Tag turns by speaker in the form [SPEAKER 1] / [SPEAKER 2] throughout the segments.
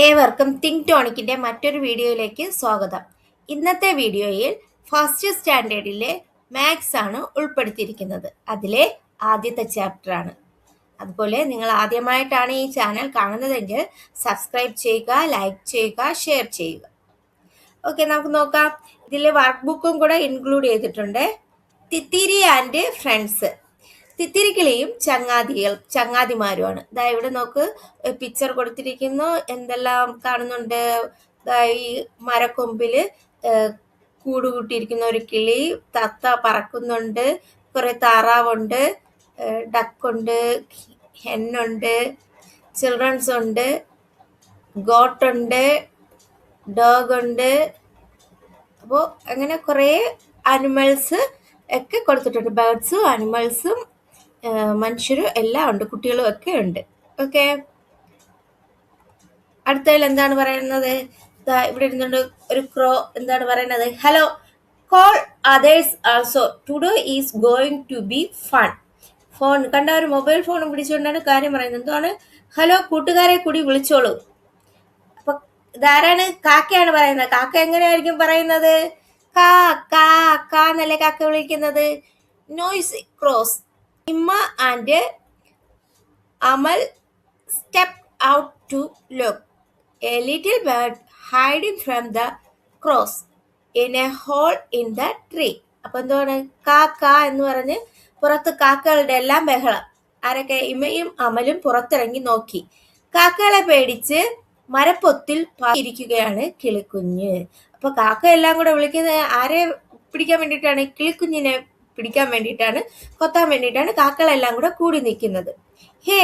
[SPEAKER 1] ഏവർക്കും തിങ്ക് ടോണിക്കിൻ്റെ മറ്റൊരു വീഡിയോയിലേക്ക് സ്വാഗതം. ഇന്നത്തെ വീഡിയോയിൽ ഫസ്റ്റ് സ്റ്റാൻഡേർഡിലെ മാത്സ് ആണ് ഉൾപ്പെടുത്തിയിരിക്കുന്നത്. അതിലെ ആദ്യത്തെ ചാപ്റ്ററാണ്. അതുപോലെ നിങ്ങൾ ആദ്യമായിട്ടാണ് ഈ ചാനൽ കാണുന്നതെങ്കിൽ സബ്സ്ക്രൈബ് ചെയ്യുക, ലൈക്ക് ചെയ്യുക, ഷെയർ ചെയ്യുക. ഓക്കെ, നമുക്ക് നോക്കാം. ഇതിൽ വർക്ക് ബുക്കും കൂടെ ഇൻക്ലൂഡ് ചെയ്തിട്ടുണ്ട്. തിത്തിരി ആൻഡ് ഫ്രണ്ട്സ്. തിത്തിരിക്കിളിയും ചങ്ങാതിമാരുമാണ്. ദാ ഇവിടെ നോക്ക്, പിക്ചർ കൊടുത്തിരിക്കുന്നു. എന്തെല്ലാം കാണുന്നുണ്ട്? ഈ മരക്കൊമ്പില് കൂടുകൂട്ടിയിരിക്കുന്ന ഒരു കിളി, തത്ത പറക്കുന്നുണ്ട്, കുറെ താറാവുണ്ട്, ഡക്കുണ്ട്, ഹെന്നുണ്ട്, ചിൽഡ്രൻസ് ഉണ്ട്, ഗോട്ടുണ്ട്, ഡോഗ് ഉണ്ട്. അപ്പോൾ അങ്ങനെ കുറേ ആനിമൽസ് ഒക്കെ കൊടുത്തിട്ടുണ്ട്. ബേർഡ്സും ആനിമൽസും മനുഷ്യരും എല്ലാം ഉണ്ട്, കുട്ടികളും ഒക്കെ ഉണ്ട്. ഓക്കെ, അടുത്തതിൽ എന്താണ് പറയുന്നത്? ഇവിടെ ഇരുന്നുണ്ട് ഒരു ക്രോ. എന്താണ് പറയുന്നത്? Hello, call others also, today is going to be fun. Phone കണ്ട, ഒരു മൊബൈൽ ഫോൺ പിടിച്ചുകൊണ്ടാണ് കാര്യം പറയുന്നത്. എന്താണ്? ഹലോ, കൂട്ടുകാരെ കൂടി വിളിച്ചോളൂ. അപ്പൊ ഇതാരാണ്? കാക്കയാണ് പറയുന്നത്. കാക്ക എങ്ങനെയായിരിക്കും പറയുന്നത്? കാ കാ കാ എന്നല്ലേ കാക്ക വിളിക്കുന്നത്. Noise crows. Imma and Amal step out to look. A little bird hiding from the crows in a hole in the tree. അപ്പൊ എന്താണ്? കാ കാ എന്ന് പറഞ്ഞ് പുറത്ത് കാക്കകളുടെ എല്ലാം ബഹളം. ആരൊക്കെ? ഇമ്മയും അമലും പുറത്തിറങ്ങി നോക്കി. കാക്കകളെ പേടിച്ച് മരപ്പൊത്തിൽ ഇരിക്കുകയാണ് കിളിക്കുഞ്ഞ്. അപ്പൊ കാക്ക എല്ലാം കൂടെ വിളിക്കുന്നത് ആരെ പിടിക്കാൻ വേണ്ടിയിട്ടാണ്? കിളിക്കുഞ്ഞിനെ പിടിക്കാൻ വേണ്ടിയിട്ടാണ്, കൊത്താൻ വേണ്ടിയിട്ടാണ് കാക്കകളെല്ലാം കൂടെ കൂടി നിൽക്കുന്നത്. Hey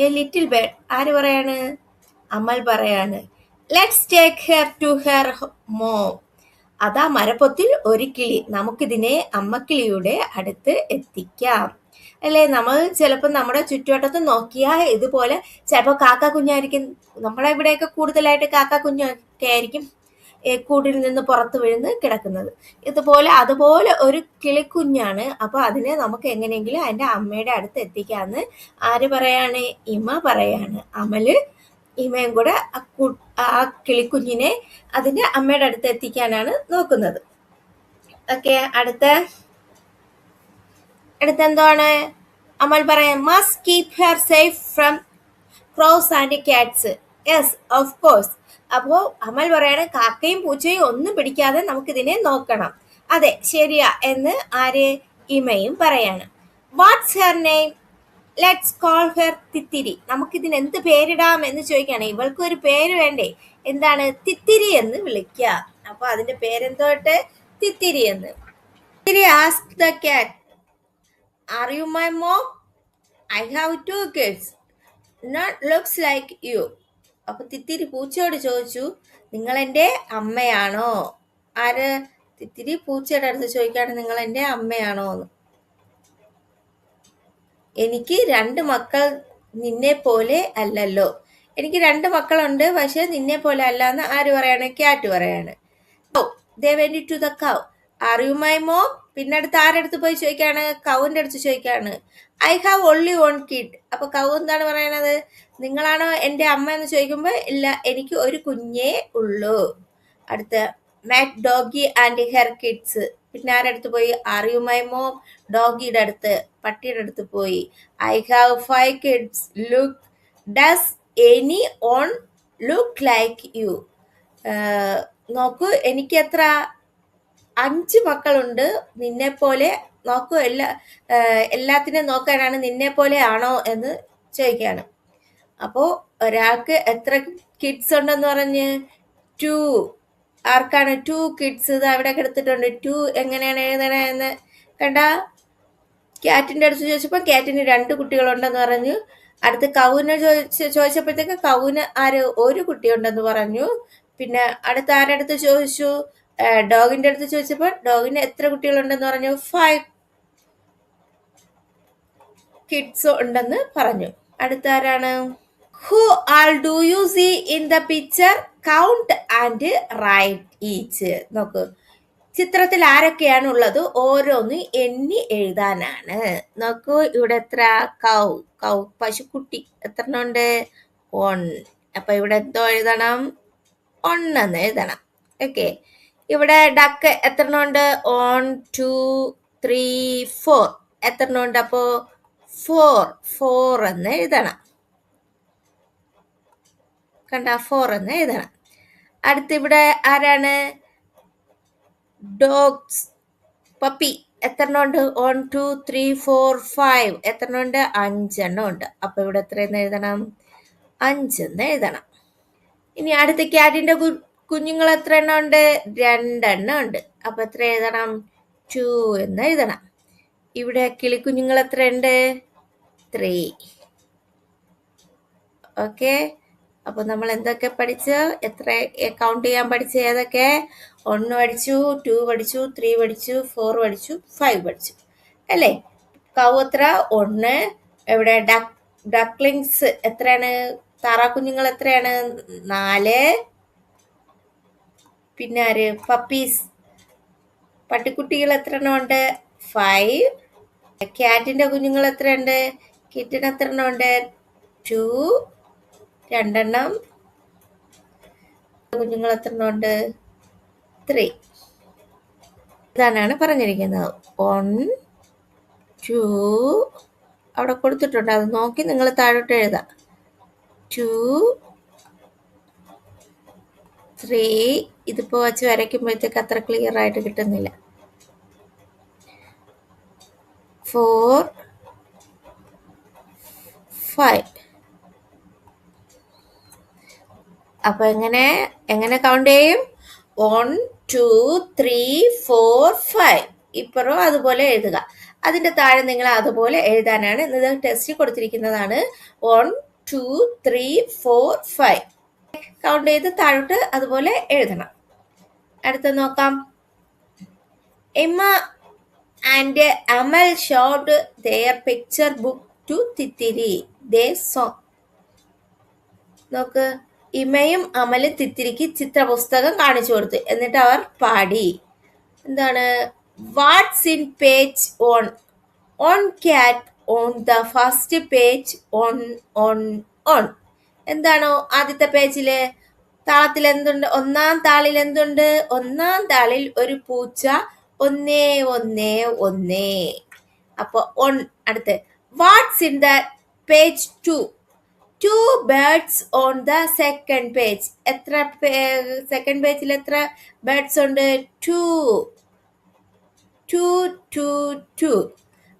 [SPEAKER 1] a little bird. ആര് പറയാണ്? അമൽ പറയാണ്. Let's take her to her mom. അതാ മരപ്പൊത്തിൽ ഒരു കിളി, നമുക്കിതിനെ അമ്മക്കിളിയുടെ അടുത്ത് എത്തിക്കാം. അല്ലേ? നമ്മൾ ചിലപ്പോൾ നമ്മുടെ ചുറ്റുവട്ടത്ത് നോക്കിയാൽ ഇതുപോലെ ചിലപ്പോൾ കാക്ക കുഞ്ഞായിരിക്കും. നമ്മുടെ ഇവിടെയൊക്കെ കൂടുതലായിട്ട് കാക്ക കുഞ്ഞൊക്കെ ആയിരിക്കും കൂടിൽ നിന്ന് പുറത്ത് വീഴുന്ന് കിടക്കുന്നത്. അതുപോലെ ഒരു കിളിക്കുഞ്ഞാണ്. അപ്പോൾ അതിനെ നമുക്ക് എങ്ങനെയെങ്കിലും അതിൻ്റെ അമ്മയുടെ അടുത്ത് എത്തിക്കാമെന്ന് ആര് പറയാണ്? ഇമ പറയാണ്. അമല് ഇമയും കൂടെ ആ കിളിക്കുഞ്ഞിനെ അതിൻ്റെ അമ്മയുടെ അടുത്ത് എത്തിക്കാനാണ് നോക്കുന്നത്. ഓക്കെ, അടുത്ത എന്താണ്? അമൽ പറയാം, must keep her safe from cross and Katz. Yes, of course. അപ്പോൾ അമൽ പറയാണ്, കാക്കയും പൂച്ചയും ഒന്നും പിടിക്കാതെ നമുക്കിതിനെ നോക്കണം. അതെ, ശരിയാ എന്ന് ആര്? ഇമയും പറയാണ്. What's her name? Let's call her Thithiri. നമുക്കിതിന് എന്ത് പേരിടാം എന്ന് ചോദിക്കുകയാണ്. ഇവൾക്ക് ഒരു പേര് വേണ്ടേ? എന്താണ്? തിത്തിരി എന്ന് വിളിക്കുക. അപ്പൊ അതിന്റെ പേരെന്തോട്ടെ? തിത്തിരി എന്ന്. Thithiri asks the cat, are you my mom? I have 2 kids. Not looks like you. അപ്പൊ തിത്തിരി പൂച്ചയോട് ചോദിച്ചു, നിങ്ങൾ എൻ്റെ അമ്മയാണോ? ആര്? തിത്തിരി പൂച്ചയുടെ അടുത്ത് ചോദിക്കാണ്, നിങ്ങൾ എൻ്റെ അമ്മയാണോ എന്ന്. എനിക്ക് 2 മക്കൾ നിന്നെ പോലെ അല്ലല്ലോ. എനിക്ക് 2 മക്കളുണ്ട്, പക്ഷെ നിന്നെ പോലെ അല്ല എന്ന് ആര് പറയാണ്? ക്യാറ്റ് പറയാണ്. They went to the cow. Are you my mom? പിന്നെ അടുത്ത് ആരടുത്ത് പോയി ചോദിക്കാണ്? കൗവിന്റെ അടുത്ത് ചോദിക്കാണ്. I have only 1 kid. അപ്പൊ കൗ എന്താണ് പറയണത്? നിങ്ങളാണോ എൻ്റെ അമ്മ എന്ന് ചോദിക്കുമ്പോൾ ഇല്ല, എനിക്ക് ഒരു കുഞ്ഞേ ഉള്ളൂ. അടുത്ത met doggy and her kids. പിന്നെ ആരടുത്ത് പോയി? Are you my mom? ഡോഗിയുടെ അടുത്ത്, പട്ടിയുടെ അടുത്ത് പോയി. I have 5 kids. Look, does anyone look like you? നോക്കൂ, എനിക്ക് എത്ര? 5 മക്കളുണ്ട്. നിന്നെ പോലെ നോക്കൂ, എല്ലാത്തിനും നോക്കാനാണ്. നിന്നെ പോലെ ആണോ എന്ന് ചോദിക്കാണ്. അപ്പോൾ ഒരാൾക്ക് എത്ര കിഡ്സ് ഉണ്ടെന്ന് പറഞ്ഞ്? 2. ആർക്കാണ് 2 കിഡ്സ്? ഇത് അവിടെ എടുത്തിട്ടുണ്ട്. 2 എങ്ങനെയാണ് എഴുതണമെന്ന് കണ്ട? ക്യാറ്റിന്റെ അടുത്ത് ചോദിച്ചപ്പോൾ ക്യാറ്റിന് 2 കുട്ടികളുണ്ടെന്ന് പറഞ്ഞു. അടുത്ത് കൗവിനെ ചോദിച്ചപ്പോഴത്തേക്ക് കൗവിന് ഒരു കുട്ടിയുണ്ടെന്ന് പറഞ്ഞു. പിന്നെ അടുത്ത് ആരടുത്ത് ചോദിച്ചു? ഡോഗിന്റെ അടുത്ത് ചോദിച്ചപ്പോൾ ഡോഗിന് എത്ര കുട്ടികളുണ്ടെന്ന് പറഞ്ഞു? 5 കിഡ്സ് ഉണ്ടെന്ന് പറഞ്ഞു. അടുത്ത ആരാണ്? Who all do you see in the picture? Count and write each. നോക്കൂ, ചിത്രത്തിൽ ആരൊക്കെയാണ് ഉള്ളത്? ഓരോന്ന് എണ്ണി എഴുതാനാണ്. നോക്കൂ, ഇവിടെ എത്ര? കൗ പശുക്കുട്ടി എത്ര ഉണ്ട്? 1. അപ്പൊ ഇവിടെ എന്തോ എഴുതണം? 1 എന്ന് എഴുതണം. ഓക്കെ. ഇവിടെ ഡക്ക് എത്ര ഉണ്ട്? 1 2 3 4 എത്ര ഉണ്ട്? അപ്പോ 4 എന്ന് എഴുതണം. കണ്ട, 4 എന്ന് എഴുതണം. അടുത്ത് ഇവിടെ ആരാണ്? ഡോഗ്സ്, പപ്പി എത്ര ഉണ്ട്? 1 2 3 4 5 എത്ര ഉണ്ട്? 5 ഉണ്ട്. അപ്പൊ ഇവിടെ എത്ര എന്ന് എഴുതണം? 5 എന്ന് എഴുതണം. ഇനി അടുത്ത ക്യാറ്റിന്റെ കുഞ്ഞുങ്ങൾ എത്ര എണ്ണം ഉണ്ട്? 2 ഉണ്ട്. അപ്പൊ എത്ര എഴുതണം? 2 എന്ന് എഴുതണം. ഇവിടെ കിളിക്കുഞ്ഞുങ്ങൾ എത്ര ഉണ്ട്? 3. ഓക്കെ. അപ്പൊ നമ്മൾ എന്തൊക്കെ പഠിച്ചു? എത്ര കൗണ്ട് ചെയ്യാൻ പഠിച്ചു? ഏതൊക്കെ? 1 പഠിച്ചു, 2 പഠിച്ചു, 3 പഠിച്ചു, 4 പഠിച്ചു, 5 പഠിച്ചു അല്ലേ? കൗ എത്ര? 1. ഇവിടെ ഡക്ലിങ്സ് എത്രയാണ്? താറാക്കുഞ്ഞുങ്ങൾ എത്രയാണ്? 4. പിന്നെ ആര്? പപ്പീസ്, പട്ടിക്കുട്ടികൾ എത്ര എണ്ണം ഉണ്ട്? 5. ക്യാറ്റിന്റെ കുഞ്ഞുങ്ങൾ എത്രയുണ്ട്? കിറ്റൻ എത്ര എണ്ണം ഉണ്ട്? 2. 2 കുഞ്ഞുങ്ങൾ എത്ര എണ്ണം ഉണ്ട്? 3. ഇതാണ് പറഞ്ഞിരിക്കുന്നത്. 1 2 അവിടെ കൊടുത്തിട്ടുണ്ട്, അത് നോക്കി നിങ്ങൾ താഴോട്ട് എഴുതാം. 2 3 ഇതിപ്പോ വെച്ച് വരയ്ക്കുമ്പോഴത്തേക്ക് അത്ര ക്ലിയർ ആയിട്ട് കിട്ടുന്നില്ല. 4 5. അപ്പൊ എങ്ങനെ കൗണ്ട് ചെയ്യും? 1 2 3 4 5. ഇപ്പുറം അതുപോലെ എഴുതുക. അതിന്റെ താഴെ നിങ്ങൾ അതുപോലെ എഴുതാനാണ് ഇന്നത് ടെസ്റ്റ് കൊടുത്തിരിക്കുന്നതാണ്. 1 2 3 4 5 കൗണ്ട് ചെയ്ത് താഴോട്ട് അതുപോലെ എഴുതണം. അടുത്ത നോക്കാം. Emma and Amal showed their picture book to Thithiri. They saw. നോക്ക്, ഇമയും അമലും തിത്തിരിക്ക് ചിത്രപുസ്തകം കാണിച്ചു കൊടുത്തു. എന്നിട്ട് അവർ പാടി. എന്താണ്? What's in page on cat on the first page on. എന്താണോ ആദ്യത്തെ പേജില്? താളത്തിൽ എന്തുണ്ട്? ഒന്നാം താളിൽ എന്തുണ്ട്? ഒന്നാം താളിൽ ഒരു പൂച്ച 1 1 1. അപ്പൊ അടുത്ത് what's in the page 2 birds on the second page. എത്ര സെക്കൻഡ് പേജിൽ എത്ര ബേർഡ്സ് ഉണ്ട്? 2 2 2 2.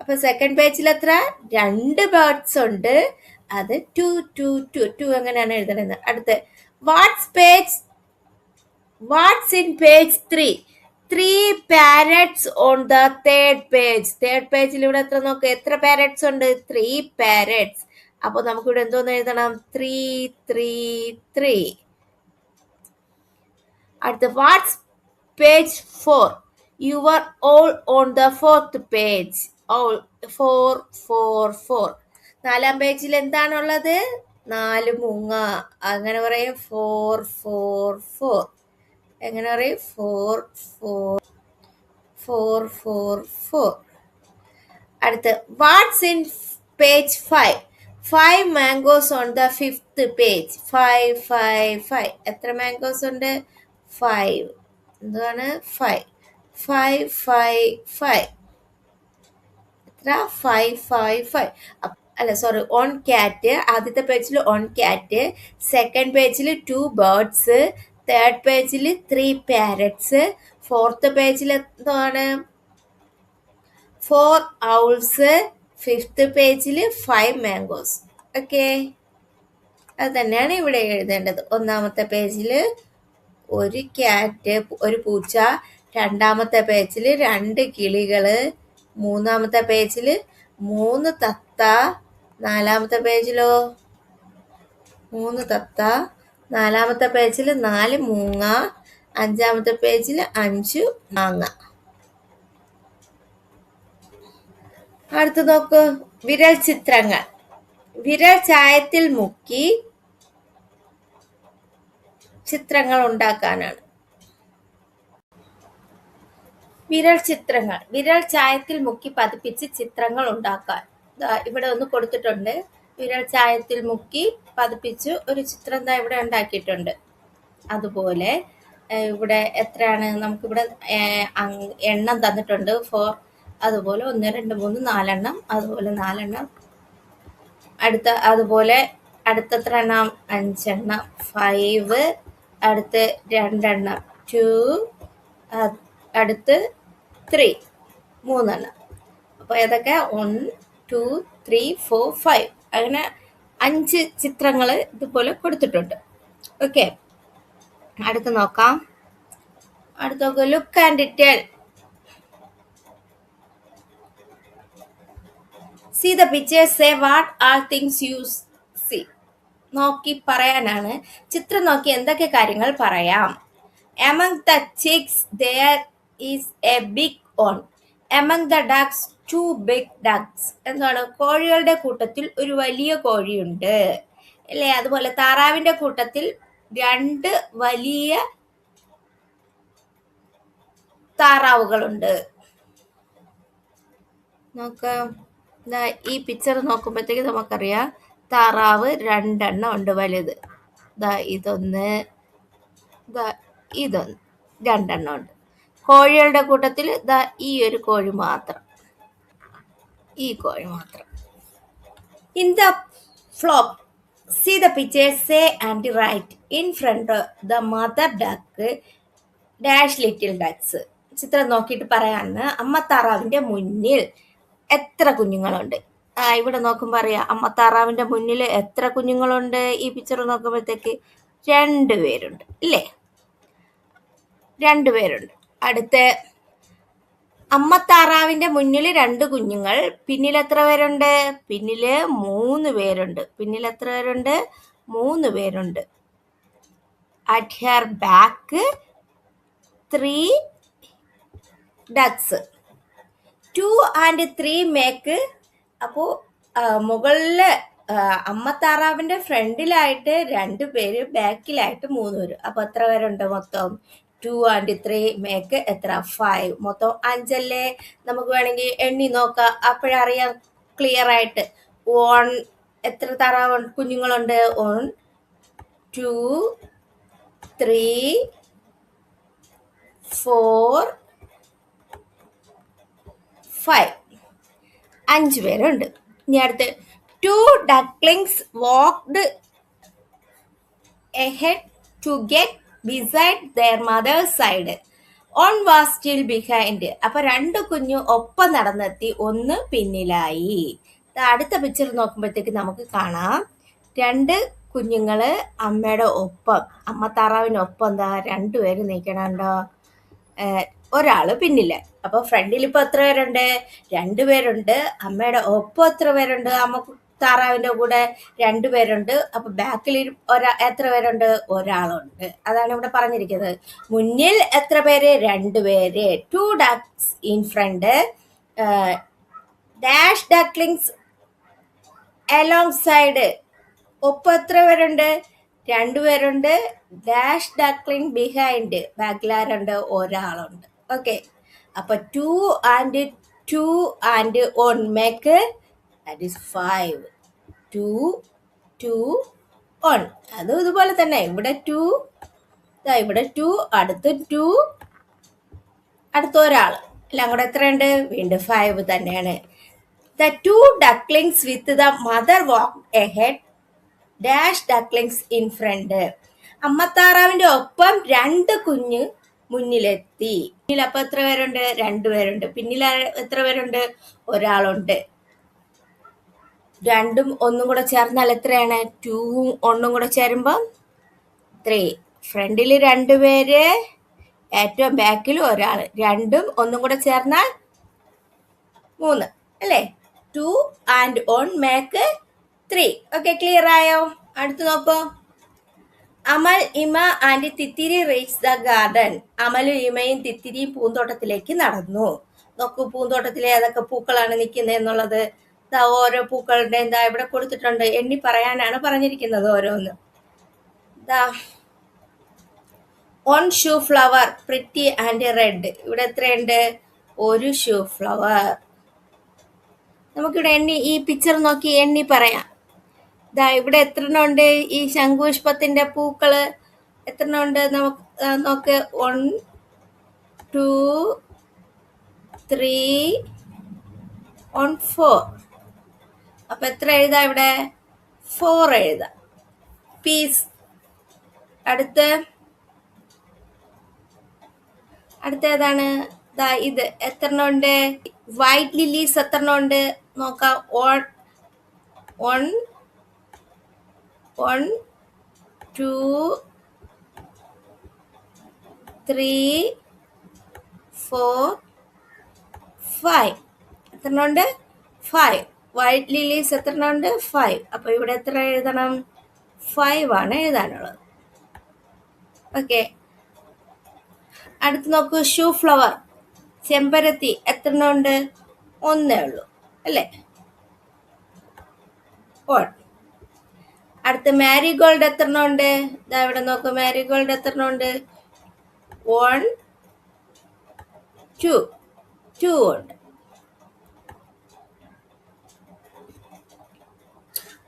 [SPEAKER 1] അപ്പൊ സെക്കൻഡ് പേജിൽ എത്ര? 2 ബേർഡ്സ് ഉണ്ട്. അത് 2 2 2 2 എങ്ങനെയാണ് എഴുതണത്? അടുത്ത് what's in page 3 parrots on the third page. Third പേജിൽ ഇവിടെ എത്ര നോക്ക്? എത്ര പാരറ്റ്സ് ഉണ്ട്? 3 parrots. അപ്പൊ നമുക്കിവിടെ എന്തോന്ന് എഴുതണം? 3 3 3. അടുത്ത watts page 4. You are all on the fourth page. All 4 4 4. 4ാം പേജിൽ എന്താണുള്ളത്? 4 മൂങ്ങ. അങ്ങനെ പറയും 4 4 4. എങ്ങനെ പറയും? 4 4 4 4 4. അടുത്ത് what's in page 5 mangoes on the 5th page. 5 5 5. എത്ര മാംഗോസ് ഉണ്ട്? 5. എന്താണ്? 5 5 5 5. എത്ര? 5 5 5. അല്ല സോറി, ഓൺ ക്യാറ്റ്. ആദ്യത്തെ പേജിൽ ഓൺ ക്യാറ്റ്, സെക്കൻഡ് പേജിൽ 2 ബേർഡ്സ്, തേർഡ് പേജിൽ 3 പാരറ്റ്സ്, ഫോർത്ത് പേജിൽ എന്താണ്? 4 ഔൾസ്, ഫിഫ്ത്ത് പേജിൽ 5 മാംഗോസ്. ഓക്കെ, അത് തന്നെയാണ് ഇവിടെ എഴുതേണ്ടത്. ഒന്നാമത്തെ പേജിൽ ഒരു ക്യാറ്റ്, ഒരു പൂച്ച, രണ്ടാമത്തെ പേജിൽ 2 കിളികള്, മൂന്നാമത്തെ പേജിൽ 3 തത്ത, നാലാമത്തെ പേജിലോ 3 തത്ത, നാലാമത്തെ പേജിൽ 4 മൂങ്ങ, അഞ്ചാമത്തെ പേജിൽ 5 മാങ്ങ. അടുത്ത് നോക്ക്, വിരൽ ചിത്രങ്ങൾ. വിരൽ ചായത്തിൽ മുക്കി ചിത്രങ്ങൾ ഉണ്ടാക്കാനാണ്. വിരൽ ചിത്രങ്ങൾ. വിരൽ ചായത്തിൽ മുക്കി പതിപ്പിച്ച് ചിത്രങ്ങൾ ഉണ്ടാക്കാൻ ഇവിടെ ഒന്ന് കൊടുത്തിട്ടുണ്ട്. വിരൽ ചായത്തിൽ മുക്കി പതിപ്പിച്ച് ഒരു ചിത്രം ദാ ഇവിടെ ഉണ്ടാക്കിയിട്ടുണ്ട്. അതുപോലെ ഇവിടെ എത്രയാണ് നമുക്കിവിടെ എണ്ണം തന്നിട്ടുണ്ട് 4. അതുപോലെ 1 2 3 4 എണ്ണം, അതുപോലെ 4 എണ്ണം. അതുപോലെ അടുത്തത്ര എണ്ണം 5 എണ്ണം 5, അടുത്ത് 2 എണ്ണം 2, അടുത്ത് 3 3 എണ്ണം. അപ്പോൾ ഏതൊക്കെ 1 2 3 4 5 അങ്ങനെ 5 ചിത്രങ്ങൾ ഇതുപോലെ കൊടുത്തിട്ടുണ്ട്. ഓക്കെ, അടുത്ത് നോക്കാം. Look and tell. See the pictures, say what are things you see. നോക്കി പറയാനാണ്. ചിത്രം നോക്കി എന്തൊക്കെ കാര്യങ്ങൾ പറയാം. Among the chicks there is a big one. Among the ducks 2 big ducks. എന്താണ്? കോഴികളുടെ കൂട്ടത്തിൽ ഒരു വലിയ കോഴിയുണ്ട് അല്ലേ? അതുപോലെ താറാവിന്റെ കൂട്ടത്തിൽ 2 വലിയ താറാവുകളുണ്ട്. നോക്കാം, ഈ പിക്ചർ നോക്കുമ്പോഴത്തേക്ക് നമുക്കറിയാം താറാവ് 2 എണ്ണം ഉണ്ട് വലുത്. ഇതൊന്ന്, ഇതൊന്ന് 2 എണ്ണം ഉണ്ട്. കോഴികളുടെ കൂട്ടത്തിൽ ഈ ഒരു കോഴി മാത്രം, ഈ കോഴി മാത്രം. In the flock, see the picture, say and write in front of the mother duck dash little ducks. ചിത്രം നോക്കിയിട്ട് പറയാന്ന്. അമ്മ താറാവിന്റെ മുന്നിൽ എത്ര കുഞ്ഞുങ്ങളുണ്ട്? ഇവിടെ നോക്കുമ്പോൾ അറിയാം അമ്മ താറാവിന്റെ മുന്നിൽ എത്ര കുഞ്ഞുങ്ങളുണ്ട്. ഈ പിക്ചർ നോക്കുമ്പോഴത്തേക്ക് 2 പേരുണ്ട് ഇല്ലേ? 2 പേരുണ്ട്. അടുത്ത് അമ്മ താറാവിന്റെ മുന്നിൽ 2 കുഞ്ഞുങ്ങൾ, പിന്നിൽ എത്ര പേരുണ്ട്? പിന്നില് 3 പേരുണ്ട്. പിന്നിൽ എത്ര പേരുണ്ട്? 3 പേരുണ്ട്. At her back 3 ducks. 2 and 3 make. അപ്പോൾ മുകളില് അമ്മ താറാവിന്റെ ഫ്രണ്ടിലായിട്ട് 2 പേര്, ബാക്കിലായിട്ട് 3 പേര്. അപ്പൊ എത്ര പേരുണ്ട് മൊത്തം? 2 and 3 make എത്ര? 5. മൊത്തം 5 അല്ലേ? നമുക്ക് വേണമെങ്കിൽ എണ്ണി നോക്കാം, അപ്പോഴറിയാം ക്ലിയർ ആയിട്ട്. എത്ര താറാവ് കുഞ്ഞുങ്ങളുണ്ട്? 1 2 3 4 5. 5 പേരുണ്ട്. ഇനി അടുത്ത് 2 ducklings walked ahead to get beside their mother's side. One was still behind. അപ്പൊ 2 കുഞ്ഞു ഒപ്പം നടന്നെത്തി, 1 പിന്നിലായി. അടുത്ത പിക്ചർ നോക്കുമ്പോഴത്തേക്ക് നമുക്ക് കാണാം 2 കുഞ്ഞുങ്ങള് അമ്മയുടെ ഒപ്പം, അമ്മ താറാവിനൊപ്പം 2 പേര് നിൽക്കണുണ്ടോ? ഒരാള് പിന്നില്. അപ്പൊ ഫ്രണ്ടിൽ ഇപ്പൊ എത്ര പേരുണ്ട്? 2 പേരുണ്ട്. അമ്മയുടെ ഒപ്പം എത്ര പേരുണ്ട്? അമ്മ താറാവിന്റെ കൂടെ 2 പേരുണ്ട്. അപ്പൊ ബാക്കിൽ എത്ര പേരുണ്ട്? ഒരാളുണ്ട്. അതാണ് ഇവിടെ പറഞ്ഞിരിക്കുന്നത്. മുന്നിൽ എത്ര പേര്? 2 പേര്. 2 ducks in front. Dash ducklings alongside. ഒപ്പം എത്ര പേരുണ്ട്? 2 പേരുണ്ട്. ഡാഷ് ഡക്ലിംഗ് ബിഹൈൻഡ്, ബാക്കിലാരുണ്ട്? ഒരാളുണ്ട്. ഓക്കെ, അപ്പൊ 2 and 2 and 1 make that is 5. 2 2 1. അതും ഇതുപോലെ തന്നെ. ഇവിടെ 2, ഇവിടെ 2, അടുത്ത് 2, അടുത്ത ഒരാൾ, എല്ലാം കൂടെ എത്രയുണ്ട്? വീണ്ടും 5 തന്നെയാണ്. The 2 ducklings with the mother walked ahead. Dash ducklings in front. അമ്മത്താറാവിന്റെ ഒപ്പം 2 കുഞ്ഞ് മുന്നിലെത്തി. പിന്നിൽ അപ്പൊ എത്ര പേരുണ്ട്? 2 പേരുണ്ട്. പിന്നിൽ എത്ര പേരുണ്ട്? ഒരാളുണ്ട്. 2ഉം 1ഉം കൂടെ ചേർന്നാൽ എത്രയാണ്? 2ഉം 1ഉം കൂടെ ചേരുമ്പോ 3. ഫ്രണ്ടിൽ 2 പേര്, ഏറ്റവും ബാക്കിൽ ഒരാൾ. 2ഉം 1ഉം കൂടെ ചേർന്നാൽ 3 അല്ലേ? 2 and 1 make 3. ഓക്കെ, ക്ലിയർ ആയോ? അടുത്ത് നോക്കോ. അമൽ, ഇമ ആൻഡ് തിത്തിരി റീച്ച് ദ ഗാർഡൻ. അമലും ഇമയും തിത്തിരിയും പൂന്തോട്ടത്തിലേക്ക് നടന്നു. നോക്കൂ, പൂന്തോട്ടത്തിലെ ഏതൊക്കെ പൂക്കളാണ് നിൽക്കുന്നത് എന്നുള്ളത്. ഓരോ പൂക്കളുടെ ഇവിടെ കൊടുത്തിട്ടുണ്ട്. എണ്ണി പറയാനാണ് പറഞ്ഞിരിക്കുന്നത് ഓരോന്ന്. 1 shoe flower pretty and red. ഇവിടെ എത്രയുണ്ട്? 1 ഷൂ ഫ്ലവർ. നമുക്കിവിടെ എണ്ണി, ഈ പിക്ചർ നോക്കി എണ്ണി പറയാം. ഇവിടെ എത്ര എണ്ണം ഉണ്ട്? ഈ ശംഖുപുഷ്പത്തിന്റെ പൂക്കള് എത്ര എണ്ണം ഉണ്ട്? നമുക്ക് നോക്ക്. 1 2 3 4. അപ്പൊ എത്ര എഴുതാം ഇവിടെ? 4 എഴുതാം. പീസ്. അടുത്ത ഏതാണ്? ഇത് എത്ര എണ്ണം ഉണ്ട്? വൈറ്റ് ലില്ലീസ് എത്ര എണ്ണം ഉണ്ട് നോക്കാം. 1 2 3 4 5. എത്ര എണ്ണം ഉണ്ട്? 5. വൈറ്റ് ലില്ലീസ് എത്ര എണ്ണം ഉണ്ട്? 5. അപ്പൊ ഇവിടെ എത്ര എഴുതണം? 5 ആണ് എഴുതാനുള്ളത്. ഓക്കെ. അടുത്ത് നോക്കൂ. ഷൂ ഫ്ലവർ ചെമ്പരത്തി എത്ര എണ്ണം ഉണ്ട്? 1 ഉള്ളൂ അല്ലേ? 1. അടുത്ത് മാരിഗോൾഡ് എത്ര എണ്ണം ഉണ്ട്? ഇവിടെ നോക്കൂ. മാരിഗോൾഡ് എത്ര എണ്ണം ഉണ്ട്? 1 2 ഉണ്ട്.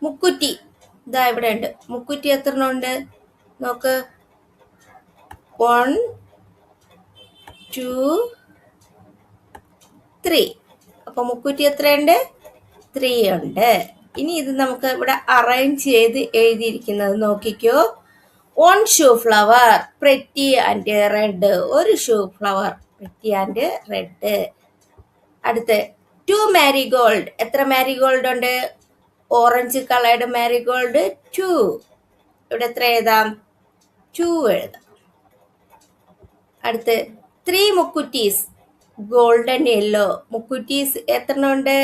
[SPEAKER 1] മുക്കുറ്റി ഇവിടെ ഉണ്ട്. മുക്കുറ്റി എത്ര എണ്ണം ഉണ്ട് നോക്ക്. 1 2 3. അപ്പൊ മുക്കുറ്റി എത്രയുണ്ട്? 3 ഉണ്ട്. ഇനി ഇത് നമുക്ക് ഇവിടെ അറേഞ്ച് ചെയ്ത് എഴുതിയിരിക്കുന്നത് നോക്കിക്കോ. 1 shoe flower pretty and red. ഒരു shoe flower pretty and red. അടുത്ത് 2 മാരിഗോൾഡ്. എത്ര മാരിഗോൾഡ് ഉണ്ട്? Orange coloured marigold 2. ഇവിടെ എത്ര എഴുതാം? 2 എഴുതാം. അടുത്ത് 3 മുക്കുറ്റീസ് ഗോൾഡൻ യെല്ലോ. മുക്കുറ്റീസ് എത്ര എണ്ണം ഉണ്ട്?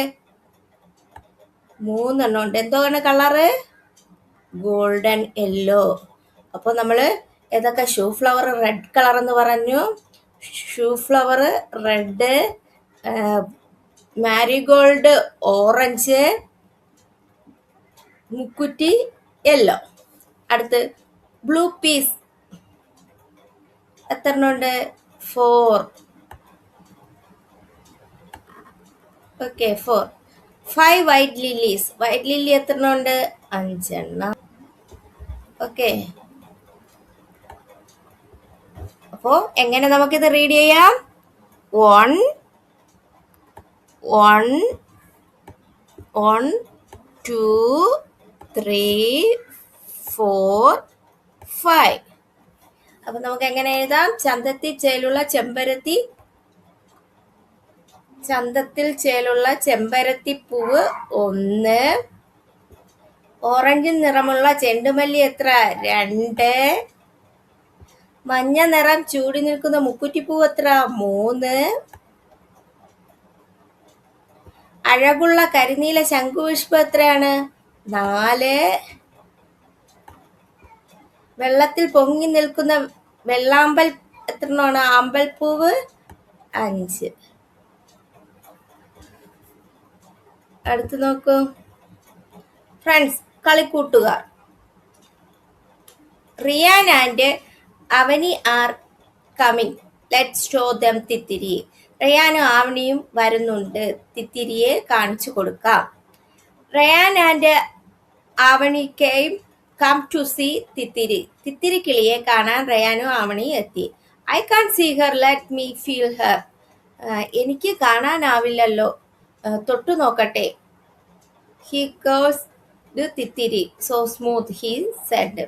[SPEAKER 1] 3 എണ്ണം ഉണ്ട്. എന്താണ് കളറ്? Golden yellow. അപ്പോൾ നമ്മൾ ഏതൊക്കെ? ഷൂ ഫ്ലവർ റെഡ് കളർ എന്ന് പറഞ്ഞു. Shoe flower red, marigold orange, മുക്കുറ്റി യെല്ലോ. അടുത്ത് ബ്ലൂ പീസ് എത്ര എണ്ണം ഉണ്ട്? 4. Okay 4. 5 white lilies. White lily എത്ര എണ്ണം ഉണ്ട്? 5 എണ്ണം. ഓക്കെ. അപ്പോ എങ്ങനെ നമുക്കിത് റീഡ് ചെയ്യാം? 1 2 3 4 5. അപ്പൊ നമുക്ക് എങ്ങനെ എഴുതാം? ചന്തത്തിൽ ചേലുള്ള ചെമ്പരത്തിപ്പൂവ് 1. ഓറഞ്ച് നിറമുള്ള ചെണ്ടുമല്ലി എത്ര? 2. മഞ്ഞ നിറം ചൂടി നിൽക്കുന്ന മുക്കുറ്റിപ്പൂവ് എത്ര? 3. അഴകുള്ള കരിനീല ശംഖുപുഷ്പം എത്രയാണ്? 4. വെള്ളത്തിൽ പൊങ്ങി നിൽക്കുന്ന വെള്ളാമ്പൽ എത്ര എണ്ണമാണ്? ആമ്പൽപ്പൂവ് 5. അടുത്ത് നോക്കൂ. ഫ്രണ്ട്സ് കളിക്കൂട്ടുകാർ. Rayan and Avani are coming. Let's show them Thithiri. റയാനും ആവണിയും വരുന്നുണ്ട്. തിത്തിരിയെ കാണിച്ചു കൊടുക്കാം. Rayan and Avani come to see Thithiri. Thithiri കിളിയെ കാണാൻ റയാനും ആവണിയും എത്തി. I can't see her, let me feel her. എനിക്ക് കാണാനാവില്ലല്ലോ, തൊട്ടു നോക്കട്ടെ. He caressed Thithiri so smooth, he said.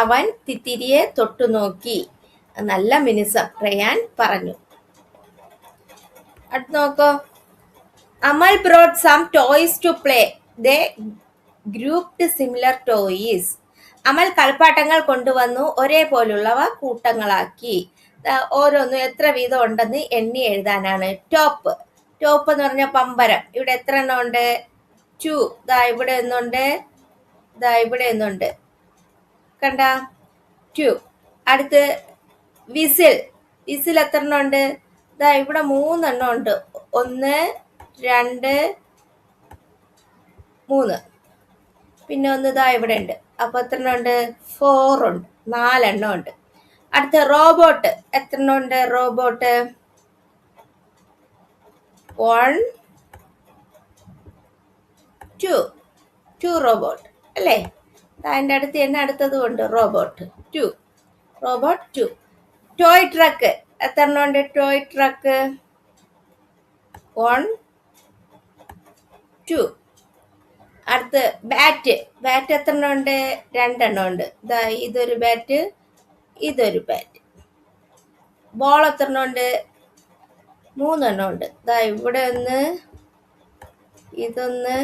[SPEAKER 1] അവൻ തിത്തിരിയെ തൊട്ടു നോക്കി. നല്ല മിനുസം, റയാൻ പറഞ്ഞു. അടുത്ത് നോക്കോ. Amal brought some toys to play. They grouped similar toys. Amal കളിപ്പാട്ടങ്ങൾ കൊണ്ടുവന്നു. ഒരേപോലുള്ളവ കൂട്ടങ്ങളാക്കി. ഓരോന്നും എത്ര വീതം ഉണ്ടെന്ന് എണ്ണി എഴുതാനാണ്. ടോപ്പ് എന്ന് പറഞ്ഞ പമ്പരം. ഇവിടെ എത്ര എണ്ണം ഉണ്ട്? 2. ഇവിടെ ഒന്നുണ്ട്, ഇവിടെ ഒന്നുണ്ട്. കണ്ട? 2. അടുത്ത് വിസിൽ എത്ര എണ്ണം ഉണ്ട്? ഇവിടെ 3 എണ്ണം ഉണ്ട്. 1 2 3. പിന്നെ ഒന്ന് ഇവിടെ ഉണ്ട്. അപ്പൊ എത്ര എണ്ണം ഉണ്ട്? 4 ഉണ്ട്. 4 എണ്ണം ഉണ്ട്. അടുത്ത റോബോട്ട് എത്ര എണ്ണം ഉണ്ട്? റോബോട്ട് 1 2 റോബോട്ട് അല്ലേ? അതിൻ്റെ അടുത്ത് തന്നെ അടുത്തതും ഉണ്ട്, റോബോട്ട് 2. റോബോട്ട് 2. ടോയ് ട്രക്ക് എത്ര എണ്ണം ഉണ്ട്? Toy truck 1 2. അടുത്ത് ബാറ്റ്. ബാറ്റ് എത്ര എണ്ണം ഉണ്ട്? 2 എണ്ണം ഉണ്ട്. ഇതൊരു ബാറ്റ്, ഇതൊരു ബാറ്റ്. ബോൾ എത്ര എണ്ണം ഉണ്ട്? 3 എണ്ണം ഉണ്ട്. ഇവിടെ ഒന്ന്, ഇതൊന്ന്,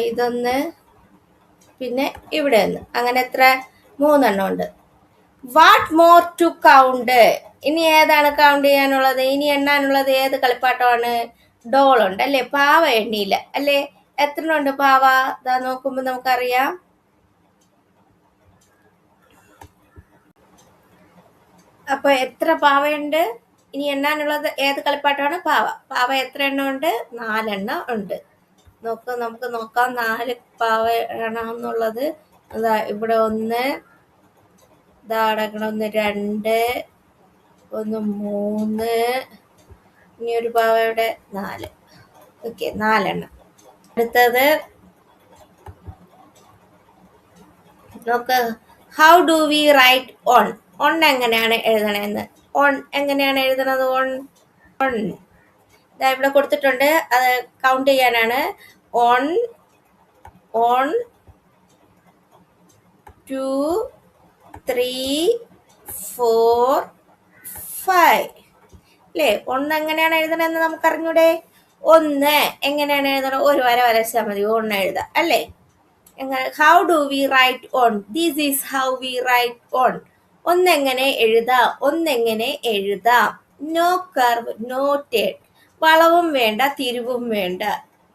[SPEAKER 1] ഇതൊന്ന്, പിന്നെ ഇവിടെ ഒന്ന്. അങ്ങനെ എത്ര? 3 എണ്ണം ഉണ്ട്. What more to count? ഇനി ഏതാണ് കൗണ്ട് ചെയ്യാനുള്ളത്? ഇനി എണ്ണാനുള്ളത് ഏത് കളിപ്പാട്ടമാണ്? ഡോൾ ഉണ്ട് അല്ലേ? പാവ എണ്ണിയില്ല അല്ലേ? എത്ര ഉണ്ട് പാവ? നോക്കുമ്പോ നമുക്കറിയാം. അപ്പൊ എത്ര പാവയുണ്ട്? ഇനി എണ്ണാനുള്ളത് ഏത് കളിപ്പാട്ടമാണ്? പാവ. പാവ എത്ര എണ്ണം ഉണ്ട്? 4 എണ്ണം ഉണ്ട്. നമുക്ക് നോക്കാം 4 പാവ എന്നുള്ളത്. ഇവിടെ ഒന്ന്, അടക്കണം, ഒന്ന് 2, ഒന്ന് 3, ഇനി ഒരു പാവയുടെ 4. ഓക്കെ, 4 എണ്ണം. അടുത്തത് നോക്ക്. How do we write on? On എങ്ങനെയാണ് എഴുതണമെന്ന്? ഓൺ എങ്ങനെയാണ് എഴുതണത്? ഓൺ ഇവിടെ കൊടുത്തിട്ടുണ്ട്, അത് കൗണ്ട് ചെയ്യാനാണ്. 1 2 3 4 5 അല്ലേ? 1 എങ്ങനെയാണ് എഴുതണമെന്ന് നമുക്ക് അറിഞ്ഞൂടെ? 1 എങ്ങനെയാണ് എഴുതണം? ഒരു വര വരച്ചാൽ മതി, 1 എഴുതാം അല്ലേ? How do we write one? This is how we write one. ഒന്നെങ്ങനെ എഴുതാം? ഒന്നെങ്ങനെ എഴുതാം? No curve, no turn. വളവും വേണ്ട, തിരിവും വേണ്ട.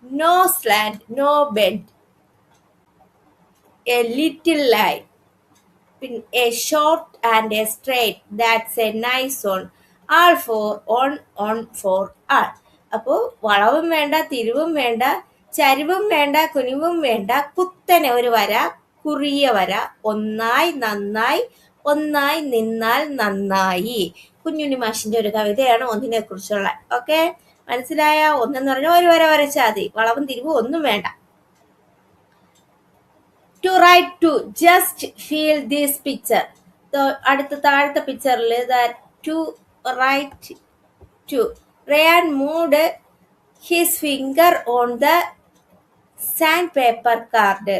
[SPEAKER 1] No slant, no bend. A little line, a short and a straight. That's a nice one. All for one for all. അപ്പോൾ വളവും വേണ്ട, തിരിവും വേണ്ട, ചരിവും വേണ്ട, കുനിവും വേണ്ട. കുത്തനെ ഒരു വര, കുറിയ വര. ഒന്നായി നന്നായി, ഒന്നായി നിന്നാൽ നന്നായി. കുഞ്ഞുണ്ണി മാഷിന്റെ ഒരു കവിതയാണ് ഒന്നിനെ കുറിച്ചുള്ള. ഓക്കെ, മനസ്സിലായ? ഒന്നെന്ന് പറഞ്ഞാൽ ഒരു വര വരച്ചാൽ മതി, വളവും തിരിവും ഒന്നും വേണ്ട. To write two, just feel this picture. അടുത്ത താഴത്തെ പിക്ചറിൽ to write two. Rayan moved his finger on the sandpaper card.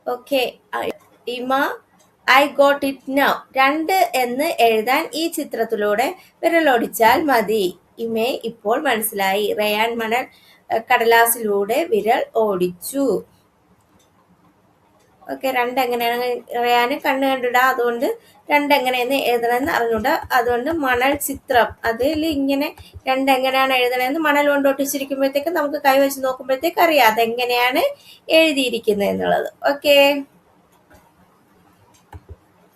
[SPEAKER 1] Okay, Imma I got it now. 2 എന്ന് എഴുതാൻ ഈ ചിത്രത്തിലൂടെ വിരലോടിച്ചാൽ മതി. ഇമേ ഇപ്പോൾ മനസ്സിലായി. റയാൻ മണൽ കടലാസിലൂടെ വിരൽ ഓടിച്ചു. ഓക്കെ, 2 എങ്ങനെയാണ് റയാന് കണ്ണ് കണ്ടിടാ, അതുകൊണ്ട് 2 എങ്ങനെയെന്ന് എഴുതണമെന്ന് അറിഞ്ഞൂടാ. അതുകൊണ്ട് മണൽ ചിത്രം, അതിൽ ഇങ്ങനെ 2 എങ്ങനെയാണ് എഴുതണമെന്ന് മണൽ കൊണ്ട് ഒട്ടിച്ചിരിക്കുമ്പോഴത്തേക്ക് നമുക്ക് കൈവച്ച് നോക്കുമ്പോഴത്തേക്ക് അറിയാം അതെങ്ങനെയാണ് എഴുതിയിരിക്കുന്നത് എന്നുള്ളത്. ഓക്കെ,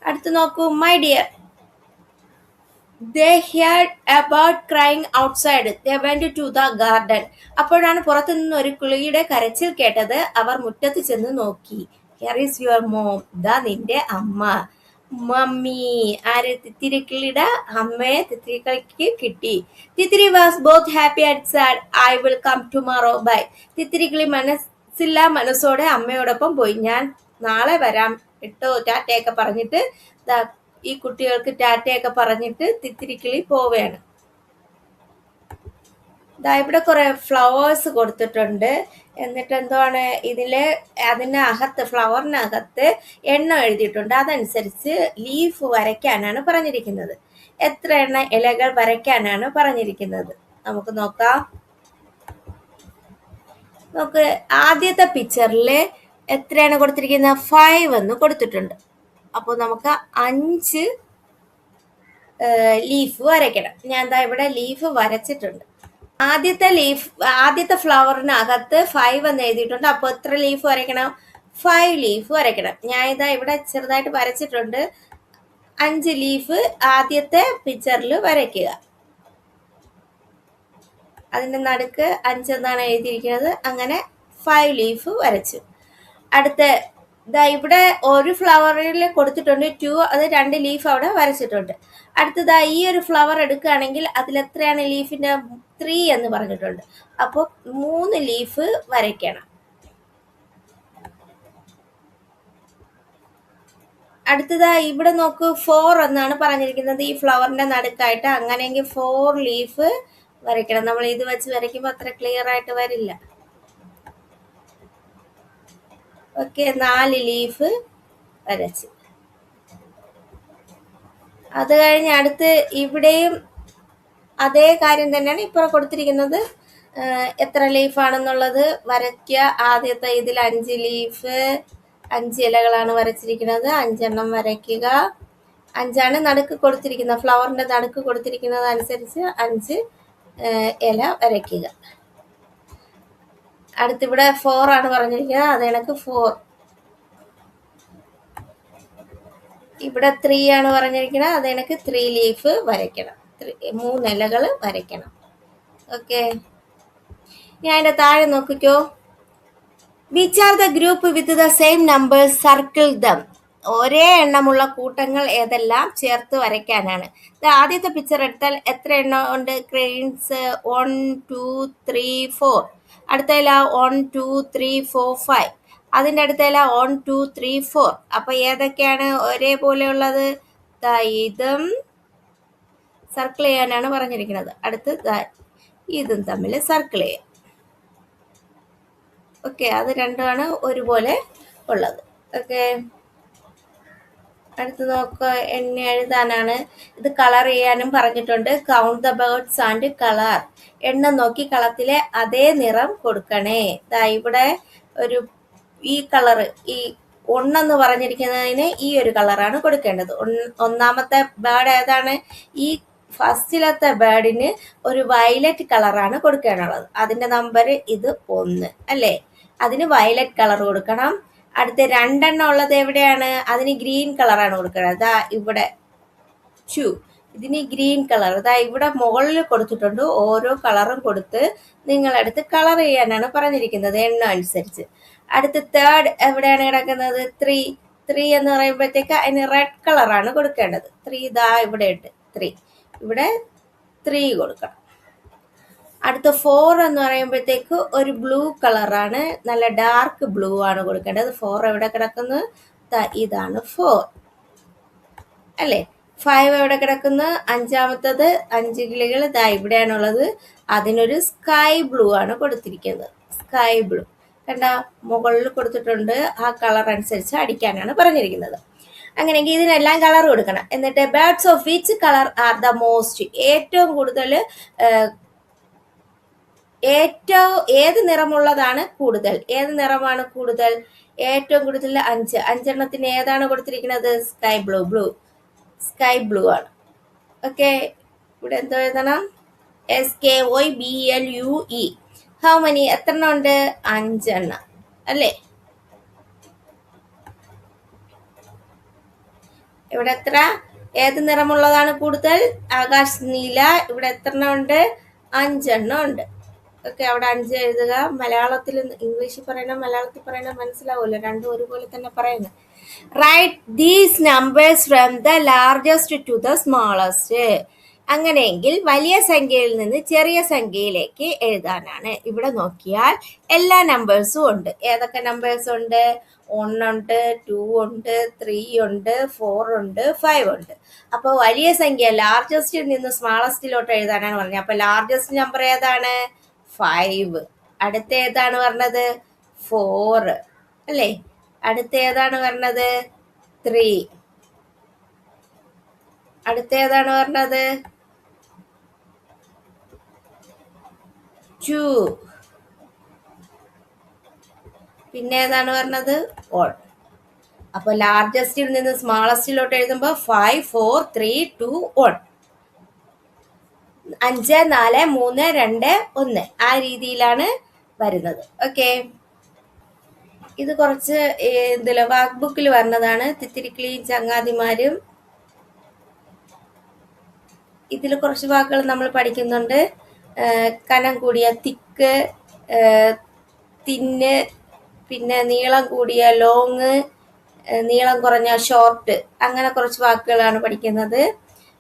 [SPEAKER 1] അടുത്ത് നോക്കൂ. My dear, they heard a bird crying outside. They went to the garden. അപ്പോഴാണ് പുറത്തു നിന്ന് ഒരു കിളിയുടെ കരച്ചിൽ കേട്ടത്. അവർ മുറ്റത്ത് ചെന്ന് നോക്കി. Here is your mom. ദാ നിന്റെ അമ്മ. മമ്മി ആര്? തിത്തിരിക്കിളിയുടെ അമ്മയെ തിത്തിരിക്കിളിക്ക് കിട്ടി. Thithiri was both happy and sad. I will come tomorrow bye. തിത്തിരിക്കിളി മനസ്സില്ലാ മനസ്സോടെ അമ്മയോടൊപ്പം പോയി. ഞാൻ നാളെ വരാം കേട്ടോ, ടാറ്റയൊക്കെ പറഞ്ഞിട്ട് ഈ കുട്ടികൾക്ക് ടാറ്റയൊക്കെ പറഞ്ഞിട്ട് തിത്തിരിക്കിളി പോവുകയാണ്. ഇവിടെ കുറെ ഫ്ലവേഴ്സ് കൊടുത്തിട്ടുണ്ട്. എന്നിട്ട് എന്താണ് ഇതില്? അതിനകത്ത്, ഫ്ലവറിനകത്ത് എണ്ണം എഴുതിയിട്ടുണ്ട്. അതനുസരിച്ച് ലീഫ് വരയ്ക്കാനാണ് പറഞ്ഞിരിക്കുന്നത്. എത്ര എണ്ണ ഇലകൾ വരയ്ക്കാനാണ് പറഞ്ഞിരിക്കുന്നത് നമുക്ക് നോക്കാം. നമുക്ക് ആദ്യത്തെ പിക്ചറിൽ എത്രയാണ് കൊടുത്തിരിക്കുന്നത്? 5 എന്ന് കൊടുത്തിട്ടുണ്ട്. അപ്പോൾ നമുക്ക് 5 ലീഫ് വരയ്ക്കണം. ഞാൻ ഇവിടെ ലീഫ് വരച്ചിട്ടുണ്ട്. ആദ്യത്തെ ഫ്ലവറിനകത്ത് 5 എന്ന് എഴുതിയിട്ടുണ്ട്. അപ്പോൾ എത്ര ലീഫ് വരയ്ക്കണം? 5 ലീഫ് വരയ്ക്കണം. ഞാൻ ഇവിടെ ചെറുതായിട്ട് വരച്ചിട്ടുണ്ട്. 5 ലീഫ് ആദ്യത്തെ പിക്ചറിൽ വരയ്ക്കുക. അതിൻ്റെ നടുക്ക് 5 എന്നാണ് എഴുതിയിരിക്കുന്നത്. അങ്ങനെ 5 ലീഫ് വരച്ചു. അടുത്ത ഇവിടെ ഒരു ഫ്ലവറിൽ കൊടുത്തിട്ടുണ്ട് 2, അത് 2 ലീഫ് അവിടെ വരച്ചിട്ടുണ്ട്. അടുത്തത് ഈ ഒരു ഫ്ലവർ എടുക്കുകയാണെങ്കിൽ അതിൽ എത്രയാണ് ലീഫിന്റെ? 3 എന്ന് പറഞ്ഞിട്ടുണ്ട്. അപ്പോൾ 3 ലീഫ് വരയ്ക്കണം. അടുത്തതാ ഇവിടെ നോക്ക് 4 എന്നാണ് പറഞ്ഞിരിക്കുന്നത് ഈ ഫ്ലവറിന്റെ നടുക്കായിട്ട്. അങ്ങനെയെങ്കിൽ 4 ലീഫ് വരയ്ക്കണം. നമ്മൾ ഇത് വെച്ച് വരയ്ക്കുമ്പോൾ അത്ര ക്ലിയർ ആയിട്ട് വരില്ല. ഓക്കെ, 4 ലീഫ് വരച്ച്. അത് കഴിഞ്ഞ് അടുത്ത് ഇവിടെയും അതേ കാര്യം തന്നെയാണ് ഇപ്പോൾ കൊടുത്തിരിക്കുന്നത്. എത്ര ലീഫാണെന്നുള്ളത് വരയ്ക്കുക. ആദ്യത്തെ ഇതിൽ 5 ലീഫ്, 5 ഇലകളാണ് വരച്ചിരിക്കുന്നത്. 5 എണ്ണം വരയ്ക്കുക. 5 നടുക്ക് കൊടുത്തിരിക്കുന്നത്, ഫ്ലവറിന്റെ നടുക്ക് കൊടുത്തിരിക്കുന്നത് അനുസരിച്ച് 5 ഇല വരയ്ക്കുക. അടുത്തിവിടെ 4 ആണ് പറഞ്ഞിരിക്കുന്നത്, അത് കണക്ക് 4. ഇവിടെ 3 ആണ് പറഞ്ഞിരിക്കുന്നത്, അത് കണക്ക് 3 ലീഫ് വരയ്ക്കണം. 3 ഇലകൾ വരയ്ക്കണം. ഓക്കെ, ഞാൻ അതിന്റെ താഴെ നോക്കിക്കോ. Which are the group with the same numbers, circle dum. ഒരേ എണ്ണമുള്ള കൂട്ടങ്ങൾ ഏതെല്ലാം ചേർത്ത് വരയ്ക്കാനാണ്. ആദ്യത്തെ പിക്ചർ എടുത്താൽ എത്ര എണ്ണം ഉണ്ട്? ക്രെയിൻസ് 1 2 3 4. അടുത്തതില 1 2 3 4 5. അതിൻ്റെ അടുത്തതില 1 2 3 4. അപ്പൊ ഏതൊക്കെയാണ് ഒരേപോലെ ഉള്ളത്? ഇതും സർക്കിൾ ചെയ്യാനാണ് പറഞ്ഞിരിക്കുന്നത്. അടുത്ത് ഇതും തമ്മിൽ സർക്കിൾ ചെയ്യാം. ഓക്കെ, അത് രണ്ടുമാണ് ഒരുപോലെ ഉള്ളത്. ഓക്കെ, അടുത്ത് നോക്കുക, എണ്ണ എഴുതാനാണ്. ഇത് കളർ ചെയ്യാനും പറഞ്ഞിട്ടുണ്ട്. Count the birds and colour. എണ്ണം നോക്കി കളത്തിലെ അതേ നിറം കൊടുക്കണേ. ഇവിടെ ഒരു ഈ കളറ്, ഈ 1 എന്ന് പറഞ്ഞിരിക്കുന്നതിന് ഈ ഒരു കളറാണ് കൊടുക്കേണ്ടത്. ഒന്നാമത്തെ ബേർഡ് ഏതാണ്? ഈ ഫസ്റ്റിലത്തെ ബേർഡിന് ഒരു വയലറ്റ് കളറാണ് കൊടുക്കാനുള്ളത്. അതിന്റെ നമ്പർ ഇത് 1 അല്ലേ? അതിന് വയലറ്റ് കളർ കൊടുക്കണം. അടുത്ത 2 എണ്ണം ഉള്ളത് എവിടെയാണ്? അതിന് ഗ്രീൻ കളറാണ് കൊടുക്കുന്നത്. ഇവിടെ 2. ഇതിന് ഗ്രീൻ കളർ ഇവിടെ മുകളിൽ കൊടുത്തിട്ടുണ്ട്. ഓരോ കളറും കൊടുത്ത് നിങ്ങളടുത്ത് കളർ ചെയ്യാനാണ് പറഞ്ഞിരിക്കുന്നത് എണ്ണം അനുസരിച്ച്. അടുത്ത് 3rd എവിടെയാണ് കിടക്കുന്നത്? 3 എന്ന് പറയുമ്പോഴത്തേക്ക് അതിന് റെഡ് കളറാണ് കൊടുക്കേണ്ടത്. 3 ഇവിടെ ഉണ്ട്. 3 ഇവിടെ 3 കൊടുക്കണം. അടുത്ത 4 എന്ന് പറയുമ്പോഴത്തേക്ക് ഒരു ബ്ലൂ കളറാണ്, നല്ല ഡാർക്ക് ബ്ലൂ ആണ് കൊടുക്കേണ്ടത്. 4 എവിടെ കിടക്കുന്നു? ഇതാണ് 4 അല്ലേ? 5 എവിടെ കിടക്കുന്നു? അഞ്ചാമത്തത് 5 കിളികൾ ഇവിടെയാണുള്ളത്. അതിനൊരു സ്കൈ ബ്ലൂ ആണ് കൊടുത്തിരിക്കുന്നത്. സ്കൈ ബ്ലൂ കണ്ട, മുകളിൽ കൊടുത്തിട്ടുണ്ട്. ആ കളർ അനുസരിച്ച് അടിക്കാനാണ് പറഞ്ഞിരിക്കുന്നത്. അങ്ങനെയെങ്കിൽ ഇതിനെല്ലാം കളർ കൊടുക്കണം. എന്നിട്ട് birds of which colour are the most, ഏറ്റവും കൂടുതൽ ഏത് നിറമുള്ളതാണ് കൂടുതൽ? ഏത് നിറമാണ് കൂടുതൽ? ഏറ്റവും കൂടുതൽ 5. 5 എണ്ണത്തിന് ഏതാണ് കൊടുത്തിരിക്കുന്നത്? Sky blue. സ്കൈ ബ്ലൂ ആണ്. ഓക്കെ, ഇവിടെ എന്തോ എഴുതണം? SKYBLUE. ഹൗ മനി, എത്ര എണ്ണം ഉണ്ട്? 5 എണ്ണം അല്ലേ? ഇവിടെ എത്ര? ഏത് നിറമുള്ളതാണ് കൂടുതൽ? ആകാശ് നീല. ഇവിടെ എത്ര എണ്ണം ഉണ്ട്? 5 എണ്ണം ഉണ്ട്. ഓക്കെ, അവിടെ 5 എഴുതുക. മലയാളത്തിൽ ഇംഗ്ലീഷിൽ പറയണം, മലയാളത്തിൽ പറയണം, മനസ്സിലാവുമല്ലോ. രണ്ടും ഒരുപോലെ തന്നെ പറയുന്നത്. Write these numbers from the largest to the smallest. അങ്ങനെയെങ്കിൽ വലിയ സംഖ്യയിൽ നിന്ന് ചെറിയ സംഖ്യയിലേക്ക് എഴുതാനാണ്. ഇവിടെ നോക്കിയാൽ എല്ലാ നമ്പേഴ്സും ഉണ്ട്. ഏതൊക്കെ നമ്പേഴ്സ് ഉണ്ട്? 1 ഉണ്ട്, 2 ഉണ്ട്, 3 ഉണ്ട്, 4 ഉണ്ട്, 5 ഉണ്ട്. അപ്പോൾ വലിയ സംഖ്യ ലാർജസ്റ്റിൽ നിന്ന് സ്മാളസ്റ്റിലോട്ട് എഴുതാനാണ് പറഞ്ഞത്. അപ്പോൾ ലാർജസ്റ്റ് നമ്പർ ഏതാണ്? 5. അടുത്ത ഏതാണ് പറഞ്ഞത്? 4 അല്ലേ? അടുത്ത ഏതാണ് പറഞ്ഞത്? 3. അടുത്ത ഏതാണ് പറഞ്ഞത്? 2. പിന്നെ ഏതാണ് പറഞ്ഞത്? 1. അപ്പൊ ലാർജസ്റ്റിൽ നിന്ന് സ്മാളസ്റ്റിലോട്ട് എഴുതുമ്പോൾ 5 4 3 2 1. 5 4 3 2 1 ആ രീതിയിലാണ് വരുന്നത്. ഓക്കെ, ഇത് കുറച്ച് വാക്ക് ബുക്കിൽ വരുന്നതാണ്. തിത്തിരിക്കിളിയും ചങ്ങാതിമാരും. ഇതിൽ കുറച്ച് വാക്കുകൾ നമ്മൾ പഠിക്കുന്നുണ്ട്. കനം കൂടിയ തിക്ക്, തിന്ന്, പിന്നെ നീളം കൂടിയ ലോങ്, നീളം കുറഞ്ഞ ഷോർട്ട്, അങ്ങനെ കുറച്ച് വാക്കുകളാണ് പഠിക്കുന്നത്.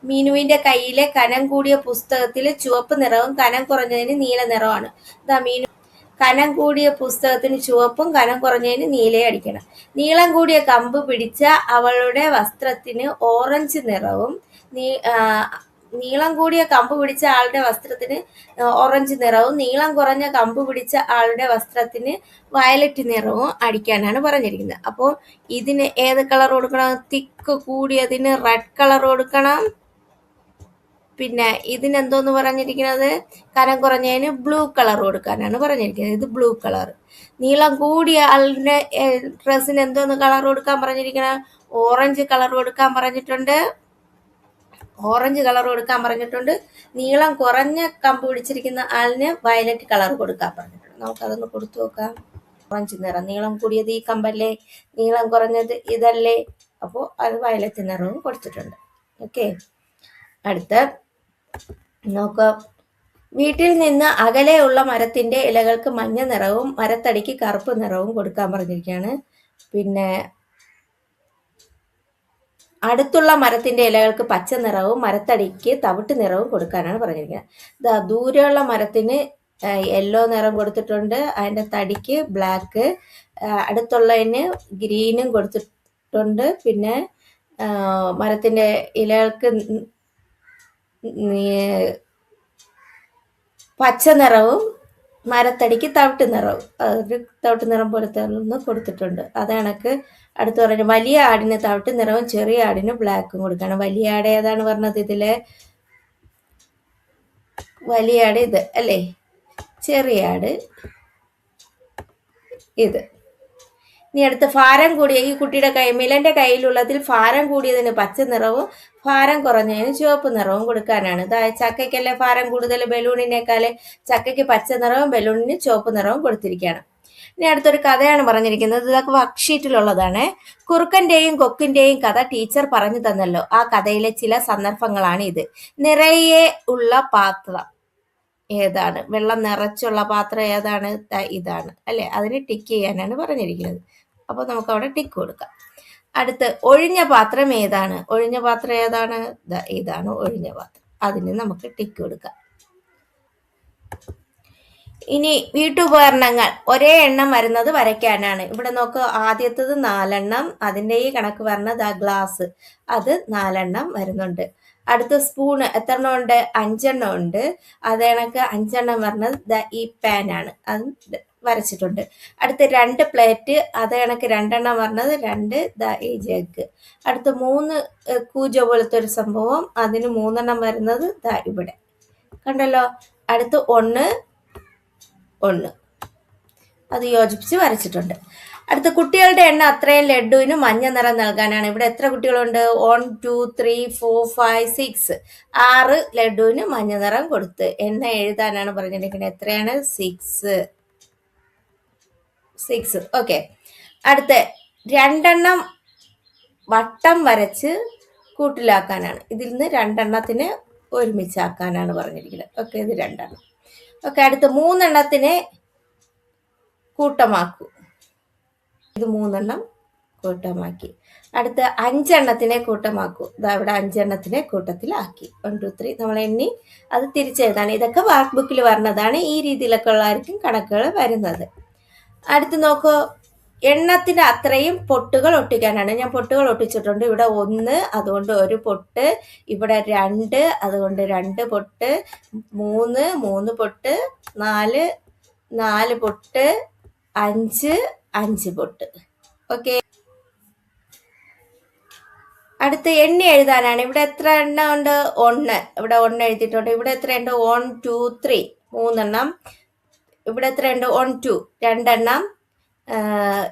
[SPEAKER 1] മീനുവിന്റെ കയ്യിലെ കനം കൂടിയ പുസ്തകത്തിൽ ചുവപ്പ് നിറവും കനം കുറഞ്ഞതിന് നീല നിറമാണ്. മീനു കനം കൂടിയ പുസ്തകത്തിന് ചുവപ്പും കനം കുറഞ്ഞതിന് നീലയും അടിക്കണം. നീളം കൂടിയ കമ്പ് പിടിച്ച അവളുടെ വസ്ത്രത്തിന് ഓറഞ്ച് നിറവും നീളം കൂടിയ കമ്പ് പിടിച്ച ആളുടെ വസ്ത്രത്തിന് ഓറഞ്ച് നിറവും നീളം കുറഞ്ഞ കമ്പ് പിടിച്ച ആളുടെ വസ്ത്രത്തിന് വയലറ്റ് നിറവും അടിക്കാനാണ് പറഞ്ഞിരിക്കുന്നത്. അപ്പോൾ ഇതിന് ഏത് കളർ കൊടുക്കണം? തിക്ക് കൂടിയതിന് റെഡ് കളർ കൊടുക്കണം. പിന്നെ ഇതിനെന്തോന്ന് പറഞ്ഞിരിക്കുന്നത്? കനം കുറഞ്ഞതിന് ബ്ലൂ കളർ കൊടുക്കാനാണ് പറഞ്ഞിരിക്കുന്നത്. ഇത് ബ്ലൂ കളർ. നീളം കൂടിയ ആളുടെ ഡ്രസ്സിന് എന്തോന്ന് കളർ കൊടുക്കാൻ പറഞ്ഞിരിക്കുന്നത്? ഓറഞ്ച് കളർ കൊടുക്കാൻ പറഞ്ഞിട്ടുണ്ട്. നീളം കുറഞ്ഞ കമ്പ് പിടിച്ചിരിക്കുന്ന ആളിന് വയലറ്റ് കളർ കൊടുക്കാൻ പറഞ്ഞിട്ടുണ്ട്. നമുക്കതൊന്ന് കൊടുത്തു നോക്കാം. ഓറഞ്ച് നിറം, നീളം കൂടിയത് ഈ കമ്പല്ലേ, നീളം കുറഞ്ഞത് ഇതല്ലേ, അപ്പോൾ അത് വയലറ്റ് നിറവും കൊടുത്തിട്ടുണ്ട്. ഓക്കെ, അടുത്ത നോക്കാം. വീട്ടിൽ നിന്ന് അകലെയുള്ള മരത്തിന്റെ ഇലകൾക്ക് മഞ്ഞ നിറവും മരത്തടിക്ക് കറുപ്പ് നിറവും കൊടുക്കാൻ പറഞ്ഞിരിക്കുകയാണ്. പിന്നെ അടുത്തുള്ള മരത്തിന്റെ ഇലകൾക്ക് പച്ച നിറവും മരത്തടിക്ക് തവിട്ട് നിറവും കൊടുക്കാനാണ് പറഞ്ഞിരിക്കുന്നത്. ദൂരെയുള്ള മരത്തിന് യെല്ലോ നിറം കൊടുത്തിട്ടുണ്ട്, അതിൻ്റെ തടിക്ക് ബ്ലാക്ക്, അടുത്തുള്ളതിന് ഗ്രീനും കൊടുത്തിട്ടുണ്ട്. പിന്നെ മരത്തിന്റെ ഇലകൾക്ക് പച്ച നിറവും മരത്തടിക്ക് തവിട്ട് നിറവും, ഒരു തവിട്ട് നിറം പോലത്തെ ഒന്ന് കൊടുത്തിട്ടുണ്ട്. അത് കണക്ക് അടുത്ത് പറഞ്ഞു വലിയ ആടിന് തവിട്ട് നിറവും ചെറിയ ആടിന് ബ്ലാക്കും കൊടുക്കണം. വലിയ ആട് ഏതാണ് പറഞ്ഞത്? ഇതില് വലിയ ആട് ഇത് അല്ലേ, ചെറിയ ആട് ഇത്. ഇനി അടുത്ത് ഭാരം കൂടിയ ഈ കുട്ടിയുടെ മിലന്റെ കയ്യിലുള്ളതിൽ ഭാരം കൂടിയതിന് പച്ച നിറവും ഭാരം കുറഞ്ഞതിന് ചുവപ്പ് നിറവും കൊടുക്കാനാണ്. ചക്കയ്ക്കല്ലേ ഭാരം കൂടുതൽ ബലൂണിനേക്കാള്, ചക്കയ്ക്ക് പച്ച നിറവും ബലൂണിന് ചുവപ്പ് നിറവും കൊടുത്തിരിക്കുകയാണ്. ഇനി അടുത്തൊരു കഥയാണ് പറഞ്ഞിരിക്കുന്നത്. ഇതൊക്കെ വർക്ക്ഷീറ്റിലുള്ളതാണ്. കുറുക്കന്റെയും കൊക്കിന്റെയും കഥ ടീച്ചർ പറഞ്ഞു തന്നല്ലോ. ആ കഥയിലെ ചില സന്ദർഭങ്ങളാണ് ഇത്. നിറയെ ഉള്ള പാത്രം ഏതാണ്? വെള്ളം നിറച്ചുള്ള പാത്രം ഏതാണ്? ഇതാണ് അല്ലെ. അതിന് ടിക്ക് ചെയ്യാനാണ് പറഞ്ഞിരിക്കുന്നത്. അപ്പൊ നമുക്ക് അവിടെ ടിക്ക് കൊടുക്കാം. അടുത്ത് ഒഴിഞ്ഞ പാത്രം ഏതാണ്? ഒഴിഞ്ഞ പാത്രം ഏതാണ്? ഇതാണ് ഒഴിഞ്ഞ പാത്രം. അതിന് നമുക്ക് ടിക്ക് കൊടുക്കാം. ഇനി വീട്ടുപകരണങ്ങൾ ഒരേ എണ്ണം വരുന്നത് വരയ്ക്കാനാണ്. ഇവിടെ നോക്ക്, ആദ്യത്തത് 4 എണ്ണം, അതിൻ്റെ ഈ കണക്ക് പറഞ്ഞത് ആ ഗ്ലാസ്, അത് 4 എണ്ണം വരുന്നുണ്ട്. അടുത്ത സ്പൂണ് എത്ര എണ്ണം ഉണ്ട്? 5 എണ്ണം ഉണ്ട്. അത് കണക്ക് 5 എണ്ണം പറഞ്ഞത് ഈ പാനാണ്, അത് വരച്ചിട്ടുണ്ട്. അടുത്ത് 2 പ്ലേറ്റ്, അത് കണക്ക് 2 എണ്ണം പറഞ്ഞത് 2 ഈ ജഗ്. അടുത്ത് 3 കൂജ പോലത്തെ ഒരു സംഭവം, അതിന് 3 എണ്ണം വരുന്നത് ഇവിടെ കണ്ടല്ലോ. അടുത്ത് 1 അത് യോജിപ്പിച്ച് വരച്ചിട്ടുണ്ട്. അടുത്ത കുട്ടികളുടെ എണ്ണം അത്രയും ലഡുവിന് മഞ്ഞ നിറം നൽകാനാണ്. ഇവിടെ എത്ര കുട്ടികളുണ്ട്? 1 2 3 4 5 6 6 ലഡുവിന് മഞ്ഞ നിറം കൊടുത്ത് എണ്ണ എഴുതാനാണ് പറഞ്ഞിരിക്കുന്നത്. എത്രയാണ്? 6. ഓക്കെ, അടുത്ത 2 എണ്ണം വട്ടം വരച്ച് കൂട്ടിലാക്കാനാണ്. ഇതിൽ നിന്ന് 2 എണ്ണത്തിന് ഒരുമിച്ചാക്കാനാണ് പറഞ്ഞിരിക്കുന്നത്. ഓക്കെ, ഇത് 2 എണ്ണം. ഓക്കെ, അടുത്ത 3 എണ്ണത്തിനെ കൂട്ടമാക്കൂ. ഇത് 3 എണ്ണം കൂട്ടമാക്കി. അടുത്ത 5 എണ്ണത്തിനെ കൂട്ടമാക്കൂ. ഇവിടെ 5 എണ്ണത്തിനെ കൂട്ടത്തിലാക്കി. 1 2 3 നമ്മൾ എണ്ണി അത് തിരിച്ചെഴുതാണ്. ഇതൊക്കെ വർക്ക് ബുക്കിൽ വരുന്നതാണ്. ഈ രീതിയിലൊക്കെ ഉള്ളതായിരിക്കും കണക്കുകൾ വരുന്നത്. അടുത്ത് നോക്കൂ, എണ്ണത്തിന് അത്രയും പൊട്ടുകൾ ഒട്ടിക്കാനാണ്. ഞാൻ പൊട്ടുകൾ ഒട്ടിച്ചിട്ടുണ്ട്. ഇവിടെ 1, അതുകൊണ്ട് 1 പൊട്ട്. ഇവിടെ 2, അതുകൊണ്ട് 2 പൊട്ട്. 3 പൊട്ട്. 4 പൊട്ട്. 5 പൊട്ട്. ഓക്കെ, അടുത്ത് എണ്ണി എഴുതാനാണ്. ഇവിടെ എത്ര എണ്ണം ഉണ്ട്? 1. ഇവിടെ 1 എഴുതിയിട്ടുണ്ട്. ഇവിടെ എത്ര ഉണ്ട്? 1 2 3 3 എണ്ണം. ഇവിടെ എത്ര ഉണ്ട്? 1 2 2 എണ്ണം.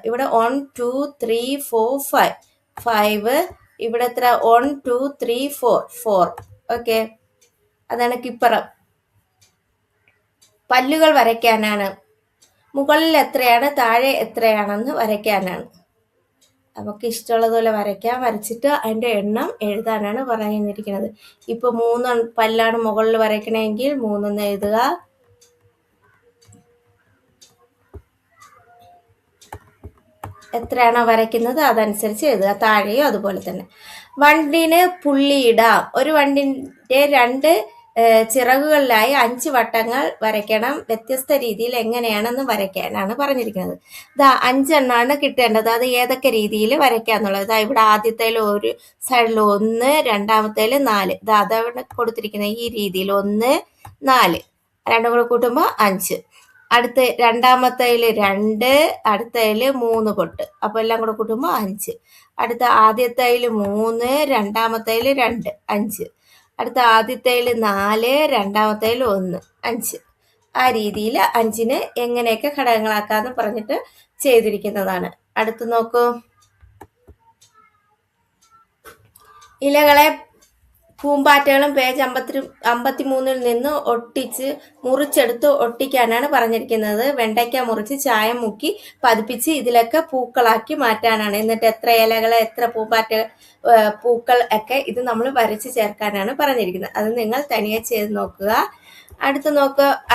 [SPEAKER 1] ഇവിടെ 1 2 3 4 5 ഇവിടെ എത്ര? 1 2 3 4. ഓക്കെ, അതാണ് കിപ്പറം. പല്ലുകൾ വരയ്ക്കാനാണ്. മുകളിൽ എത്രയാണ്, താഴെ എത്രയാണെന്ന് വരയ്ക്കാനാണ്. നമുക്ക് ഇഷ്ടമുള്ളതുപോലെ വരയ്ക്കാം. വരച്ചിട്ട് അതിൻ്റെ എണ്ണം എഴുതാനാണ് പറഞ്ഞിരിക്കുന്നത്. ഇപ്പോൾ 3 പല്ലാണ് മുകളിൽ വരയ്ക്കണമെങ്കിൽ 3 എഴുതുക. എത്രയാണോ വരയ്ക്കുന്നത് അതനുസരിച്ച് എഴുതുക. താഴെയോ അതുപോലെ തന്നെ. വണ്ടിന് പുള്ളിയിടാം. ഒരു വണ്ടിൻ്റെ 2 ചിറകുകളിലായി 5 വട്ടങ്ങൾ വരയ്ക്കണം. വ്യത്യസ്ത രീതിയിൽ എങ്ങനെയാണെന്ന് വരയ്ക്കാനാണ് പറഞ്ഞിരിക്കുന്നത്. ഇതാ 5 എണ്ണമാണ് കിട്ടേണ്ടത്. അത് ഏതൊക്കെ രീതിയിൽ വരയ്ക്കാന്നുള്ളത്. ഇതാ ഇവിടെ ആദ്യത്തേൽ ഒരു സൈഡിൽ 1, രണ്ടാമത്തേൽ 4. ഇതാ അതവിടെ കൊടുത്തിരിക്കുന്നത് ഈ രീതിയിൽ 1, 4 രണ്ടും കൂടെ കൂട്ടുമ്പോൾ 5. അടുത്ത രണ്ടാമത്തേൽ 2, അടുത്തതിൽ 3 പൊട്ട്. അപ്പോൾ എല്ലാം കൂടെ കൂട്ടുമ്പോൾ 5. അടുത്ത ആദ്യത്തേൽ 3, രണ്ടാമത്തേൽ 2, 5. അടുത്ത ആദ്യത്തേൽ 4, രണ്ടാമത്തേൽ 1, 5. ആ രീതിയിൽ 5ന് എങ്ങനെയൊക്കെ ഘടകങ്ങളാക്കാന്ന് പറഞ്ഞിട്ട് ചെയ്തിരിക്കുന്നതാണ്. അടുത്ത് നോക്കൂ. ഇലകളെ പൂമ്പാറ്റകളും പേജ് 53 നിന്ന് മുറിച്ചെടുത്ത് ഒട്ടിക്കാനാണ് പറഞ്ഞിരിക്കുന്നത്. വെണ്ടയ്ക്ക മുറിച്ച് ചായം മുക്കി പതിപ്പിച്ച് ഇതിലൊക്കെ പൂക്കളാക്കി മാറ്റാനാണ്. എന്നിട്ട് എത്ര ഇലകൾ, എത്ര പൂക്കൾ ഒക്കെ ഇത് നമ്മൾ വരച്ച് ചേർക്കാനാണ് പറഞ്ഞിരിക്കുന്നത്. അത് നിങ്ങൾ തനിയെ ചെയ്ത് നോക്കുക.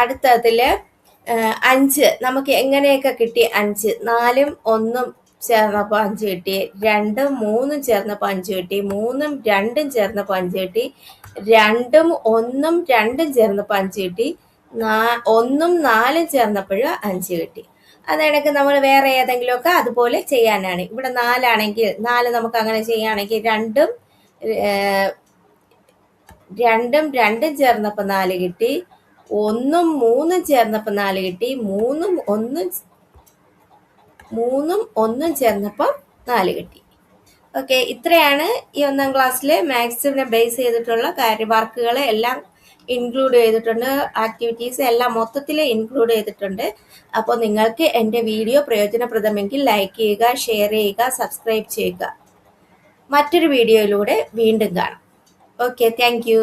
[SPEAKER 1] അടുത്തതില് 5 നമുക്ക് എങ്ങനെയൊക്കെ കിട്ടി? 5 4ഉം 1ഉം ചേർന്നപ്പോൾ 5 കിട്ടി. 2ഉം 3ഉം ചേർന്നപ്പോൾ 5 കിട്ടി. 3ഉം 2ഉം ചേർന്നപ്പോൾ 5 കിട്ടി. 2ഉം 1ഉം 2ഉം ചേർന്നപ്പോൾ 5 കിട്ടി. 1ഉം 4ഉം ചേർന്നപ്പോഴും 5 കിട്ടി. അതിനിടയ്ക്ക് നമ്മൾ വേറെ ഏതെങ്കിലുമൊക്കെ അതുപോലെ ചെയ്യാനാണ്. ഇവിടെ 4 ആണെങ്കിൽ 4 നമുക്ക് അങ്ങനെ ചെയ്യുകയാണെങ്കിൽ 2ഉം 2ഉം ചേർന്നപ്പോൾ 4 കിട്ടി. 1ഉം 3ഉം ചേർന്നപ്പോൾ 4 കിട്ടി. 3ഉം 1ഉം ചേർന്നപ്പോൾ 4 കിട്ടി. ഓക്കെ, ഇത്രയാണ് ഈ 1ാം ക്ലാസ്സിലെ മാത്സിനെ ബേസ് ചെയ്തിട്ടുള്ള വർക്കുകൾ എല്ലാം ഇൻക്ലൂഡ് ചെയ്തിട്ടുണ്ട്. ആക്ടിവിറ്റീസ് എല്ലാം മൊത്തത്തിൽ ഇൻക്ലൂഡ് ചെയ്തിട്ടുണ്ട്. അപ്പോൾ നിങ്ങൾക്ക് എൻ്റെ വീഡിയോ പ്രയോജനപ്രദമെങ്കിൽ ലൈക്ക് ചെയ്യുക, ഷെയർ ചെയ്യുക, സബ്സ്ക്രൈബ് ചെയ്യുക. മറ്റൊരു വീഡിയോയിലൂടെ വീണ്ടും കാണാം. Okay, thank you.